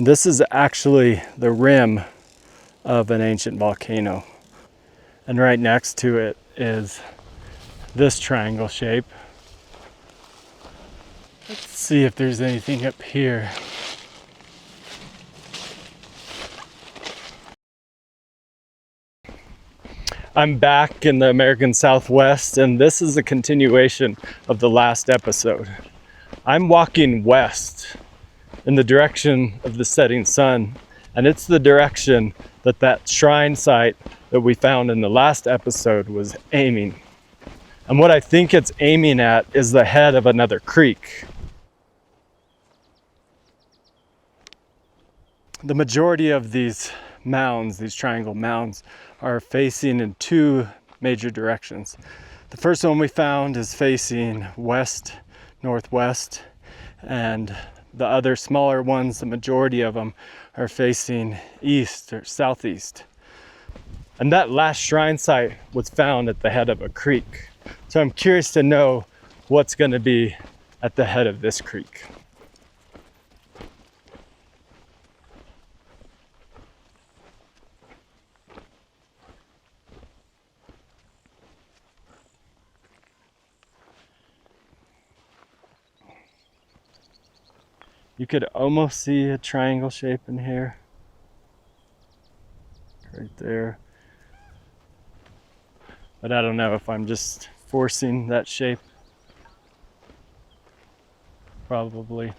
And this is actually the rim of an ancient volcano. And right next to it is this triangle shape. Let's see if there's anything up here. I'm back in the American Southwest, and this is a continuation of the last episode. I'm walking west in the direction of the setting sun, and it's the direction that that shrine site that we found in the last episode was aiming. And what I think it's aiming at is the head of another creek. The majority of these mounds, these triangle mounds, are facing in two major directions. The first one we found is facing west, northwest, and the other smaller ones, the majority of them, are facing east or southeast. And that last shrine site was found at the head of a creek. So I'm curious to know what's going to be at the head of this creek. You could almost see a triangle shape in here, right there. But I don't know if I'm just forcing that shape. Probably.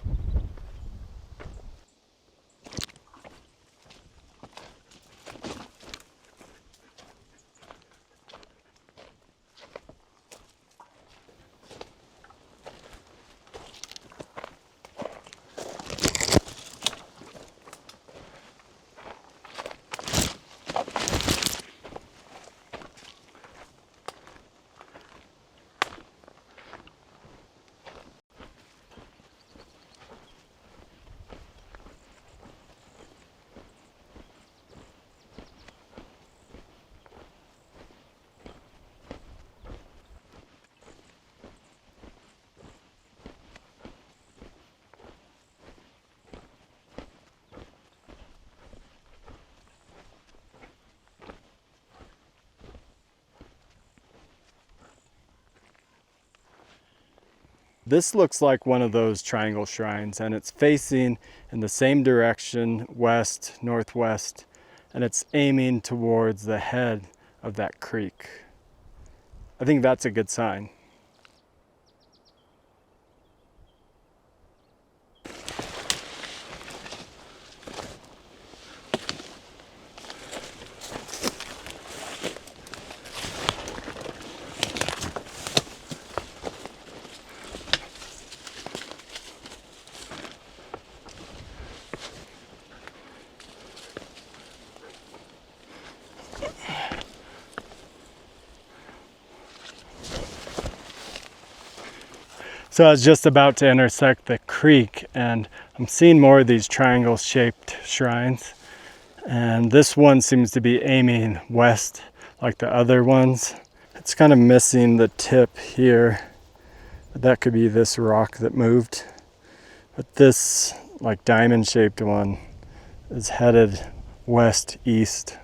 This looks like one of those triangle shrines, and it's facing in the same direction, west, northwest, and it's aiming towards the head of that creek. I think that's a good sign. So I was just about to intersect the creek, and I'm seeing more of these triangle shaped shrines. And this one seems to be aiming west like the other ones. It's kind of missing the tip here. That could be this rock that moved. But this like diamond shaped one is headed west east.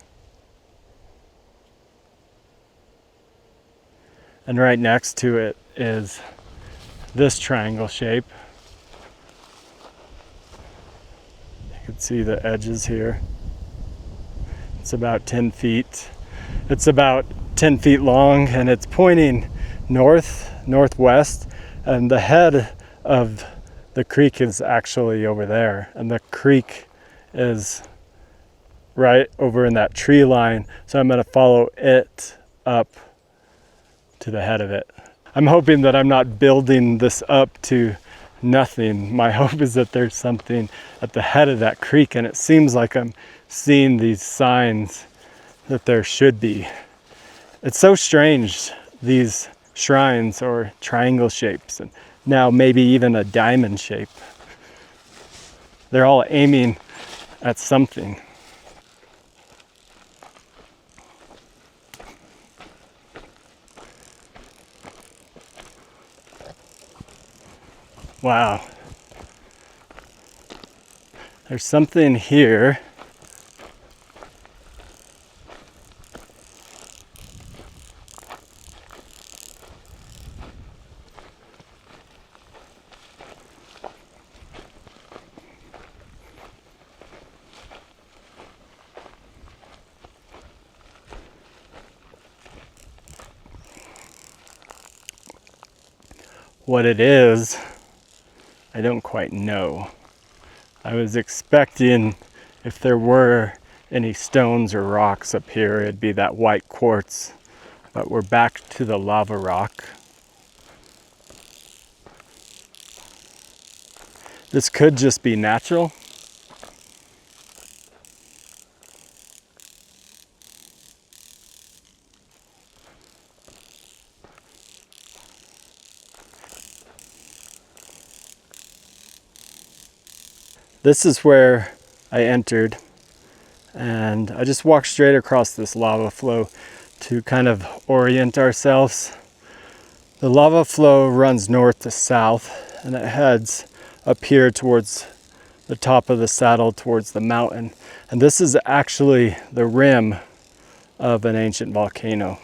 And right next to it is this triangle shape. You can see the edges here. It's about 10 feet. It's about 10 feet long, and it's pointing north, northwest, and the head of the creek is actually over there, and the creek is right over in that tree line, so I'm going to follow it up to the head of it. I'm hoping that I'm not building this up to nothing. My hope is that there's something at the head of that creek, and it seems like I'm seeing these signs that there should be. It's so strange, these shrines or triangle shapes, and now maybe even a diamond shape. They're all aiming at something. Wow. There's something here. What it is, I don't quite know. I was expecting if there were any stones or rocks up here, it'd be that white quartz, but we're back to the lava rock. This could just be natural. This is where I entered, and I just walked straight across this lava flow to kind of orient ourselves. The lava flow runs north to south, and it heads up here towards the top of the saddle, towards the mountain. And this is actually the rim of an ancient volcano.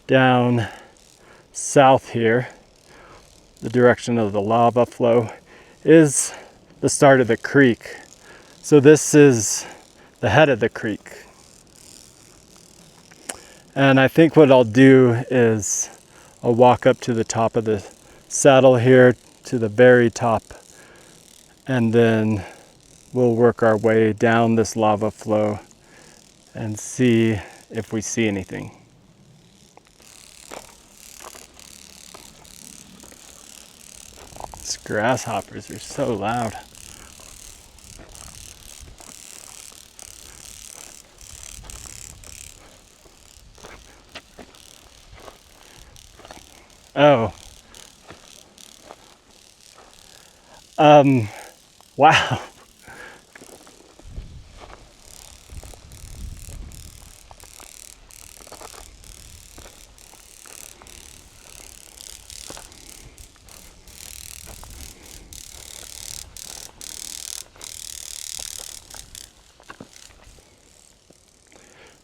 Down south here, the direction of the lava flow, is the start of the creek. So this is the head of the creek. And I think what I'll do is I'll walk up to the top of the saddle here, to the very top, and then we'll work our way down this lava flow and see if we see anything. These grasshoppers are so loud. Oh. Wow.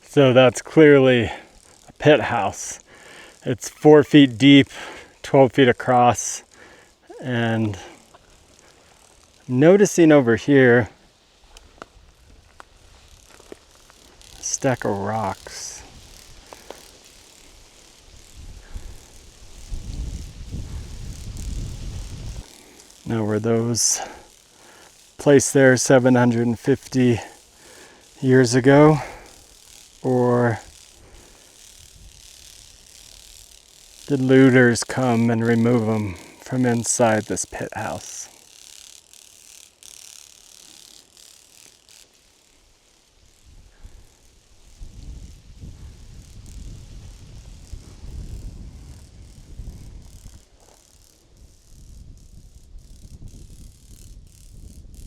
So that's clearly a pit house. It's 4 feet deep, 12 feet across, and noticing over here a stack of rocks. Now were those placed there 750 years ago, or did looters come and remove them from inside this pit house?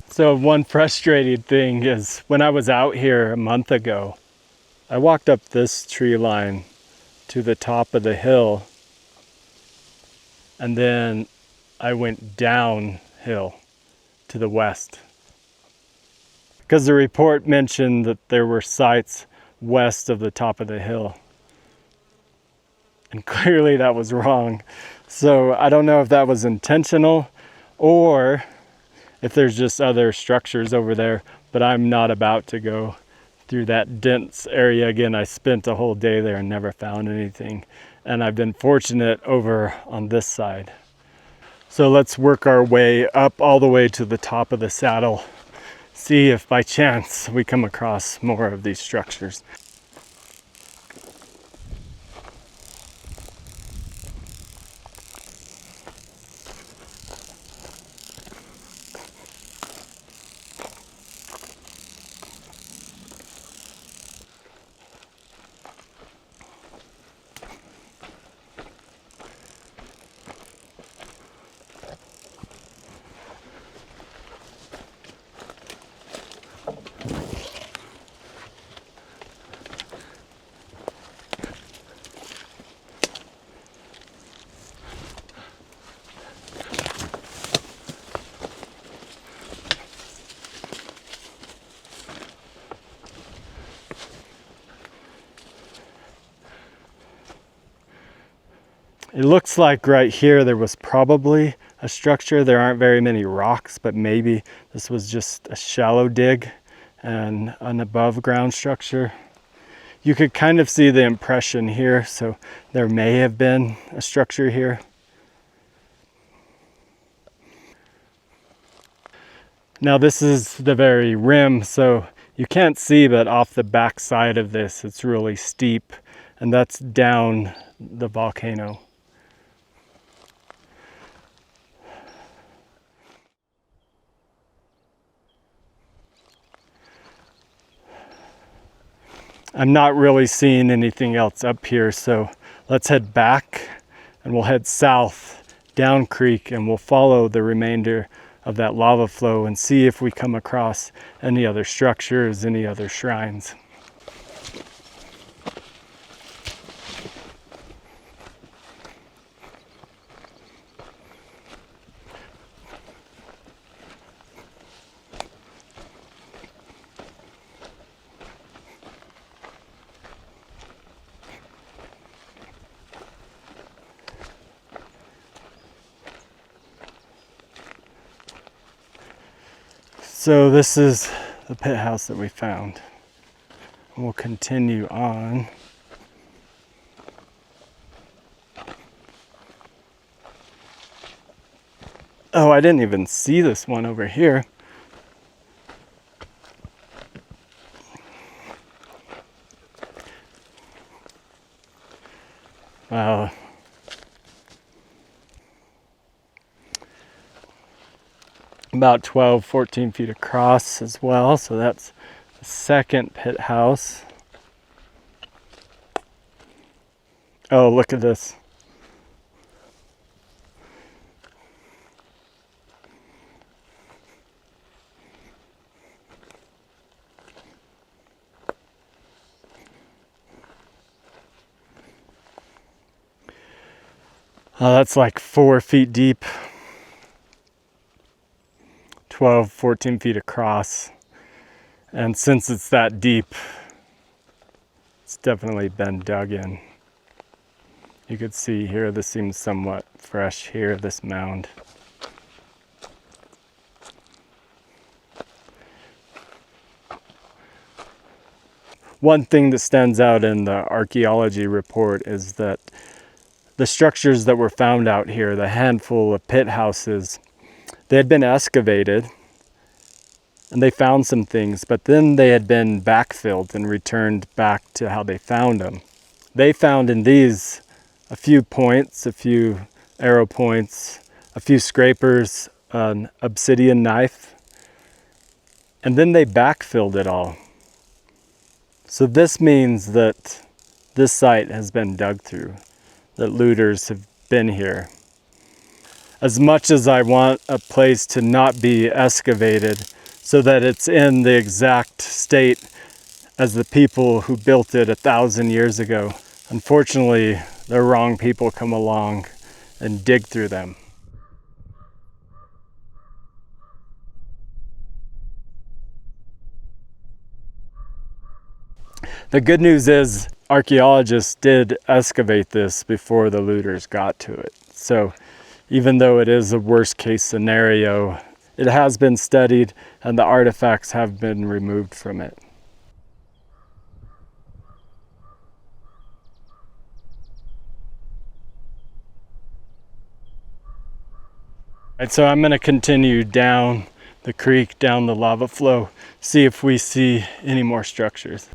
So one frustrating thing is when I was out here a month ago, I walked up this tree line to the top of the hill, and then I went downhill to the west. Because the report mentioned that there were sites west of the top of the hill. And clearly that was wrong. So I don't know if that was intentional or if there's just other structures over there, but I'm not about to go through that dense area again. I spent a whole day there and never found anything. And I've been fortunate over on this side. So let's work our way up all the way to the top of the saddle. See if by chance we come across more of these structures. It looks like right here there was probably a structure. There aren't very many rocks, but maybe this was just a shallow dig and an above ground structure. You could kind of see the impression here, so there may have been a structure here. Now this is the very rim, so you can't see, but off the back side of this, it's really steep, and that's down the volcano. I'm not really seeing anything else up here, so let's head back and we'll head south down creek and we'll follow the remainder of that lava flow and see if we come across any other structures, any other shrines. So this is the pit house that we found. We'll continue on. Oh, I didn't even see this one over here. Wow. About 12, 14 feet across as well. So that's the second pit house. Oh, look at this. Oh, that's like 4 feet deep. 12, 14 feet across. And since it's that deep, it's definitely been dug in. You could see here, this seems somewhat fresh here, this mound. One thing that stands out in the archaeology report is that the structures that were found out here, the handful of pit houses, they had been excavated and they found some things, but then they had been backfilled and returned back to how they found them. They found in these a few points, a few arrow points, a few scrapers, an obsidian knife, and then they backfilled it all. So this means that this site has been dug through, that looters have been here. As much as I want a place to not be excavated so that it's in the exact state as the people who built it 1,000 years ago, unfortunately, the wrong people come along and dig through them. The good news is archaeologists did excavate this before the looters got to it. So even though it is a worst case scenario, it has been studied and the artifacts have been removed from it. Right, so I'm going to continue down the creek, down the lava flow, see if we see any more structures.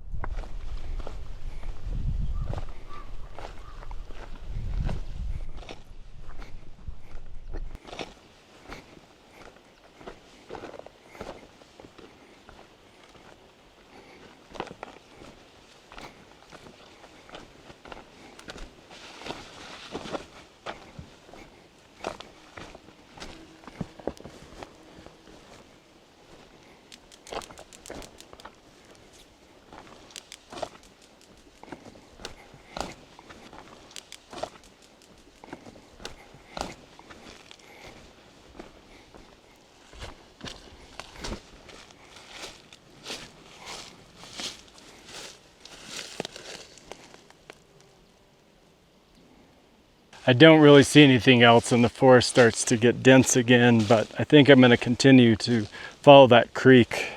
I don't really see anything else, and the forest starts to get dense again, but I think I'm going to continue to follow that creek.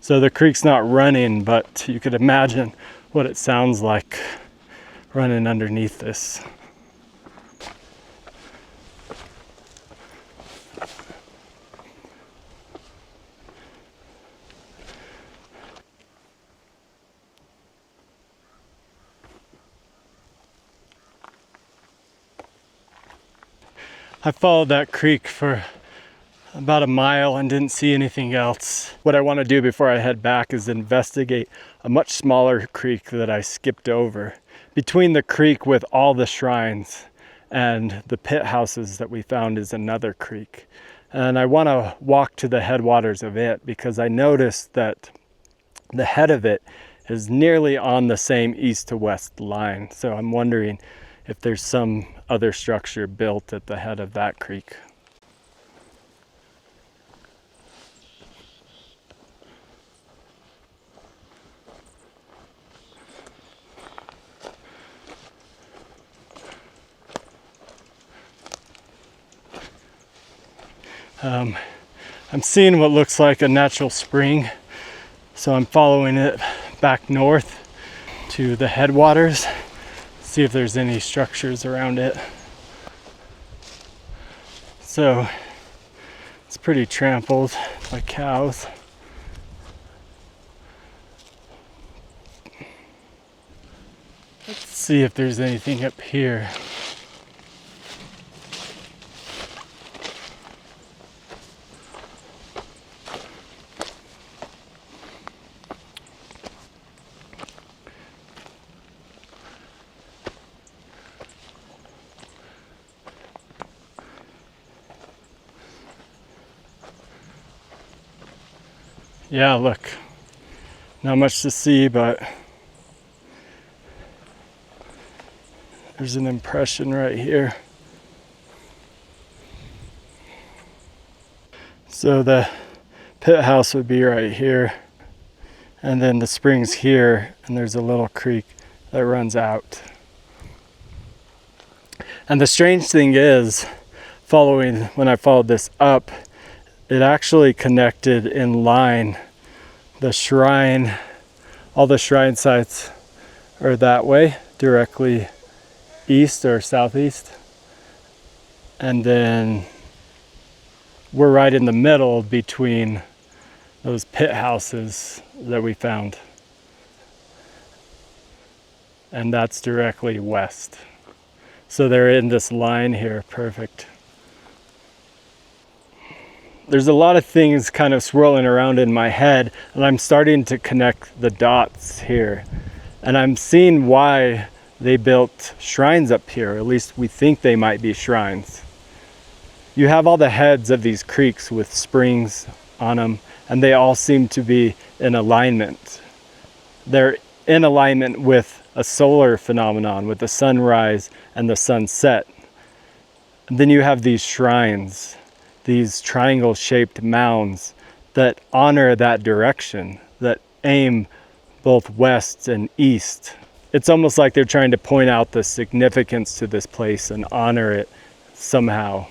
So the creek's not running, but you could imagine what it sounds like running underneath this. I followed that creek for about a mile and didn't see anything else. What I want to do before I head back is investigate a much smaller creek that I skipped over. Between the creek with all the shrines and the pit houses that we found is another creek. And I want to walk to the headwaters of it because I noticed that the head of it is nearly on the same east to west line. So I'm wondering if there's some other structure built at the head of that creek. I'm seeing what looks like a natural spring, so I'm following it back north to the headwaters, see if there's any structures around it. So it's pretty trampled by cows. Let's see if there's anything up here. Yeah, look, not much to see, but there's an impression right here. So the pit house would be right here, and then the spring's here, and there's a little creek that runs out. And the strange thing is, when I followed this up, it actually connected in line. The shrine, all the shrine sites are that way, directly east or southeast. And then we're right in the middle between those pit houses that we found. And that's directly west. So they're in this line here, perfect. There's a lot of things kind of swirling around in my head, and I'm starting to connect the dots here. And I'm seeing why they built shrines up here, at least we think they might be shrines. You have all the heads of these creeks with springs on them, and they all seem to be in alignment. They're in alignment with a solar phenomenon, with the sunrise and the sunset. And then you have these shrines, these triangle-shaped mounds that honor that direction, that aim both west and east. It's almost like they're trying to point out the significance to this place and honor it somehow.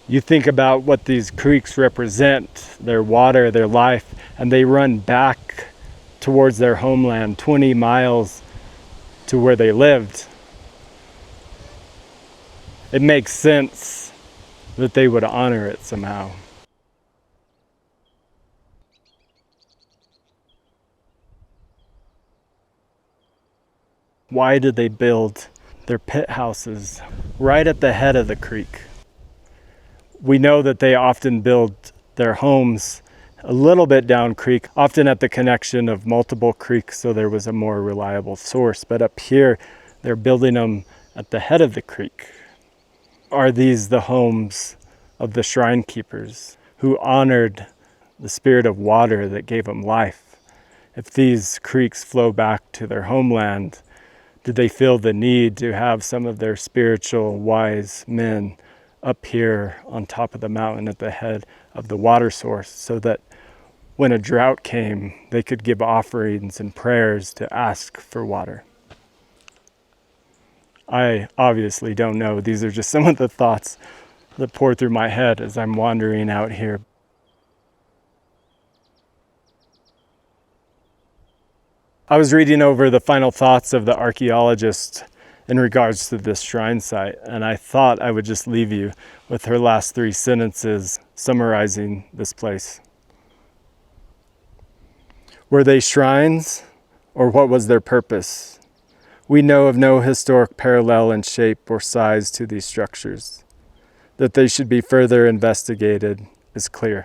You think about what these creeks represent, their water, their life, and they run back towards their homeland, 20 miles to where they lived. It makes sense that they would honor it somehow. Why did they build their pit houses right at the head of the creek? We know that they often build their homes a little bit down creek, often at the connection of multiple creeks, so there was a more reliable source. But up here, they're building them at the head of the creek. Are these the homes of the shrine keepers who honored the spirit of water that gave them life? If these creeks flow back to their homeland, did they feel the need to have some of their spiritual wise men up here on top of the mountain at the head of the water source, so that when a drought came, they could give offerings and prayers to ask for water. I obviously don't know. These are just some of the thoughts that pour through my head as I'm wandering out here. I was reading over the final thoughts of the archaeologist in regards to this shrine site, and I thought I would just leave you with her last 3 sentences summarizing this place. Were they shrines, or what was their purpose? We know of no historic parallel in shape or size to these structures. That they should be further investigated is clear.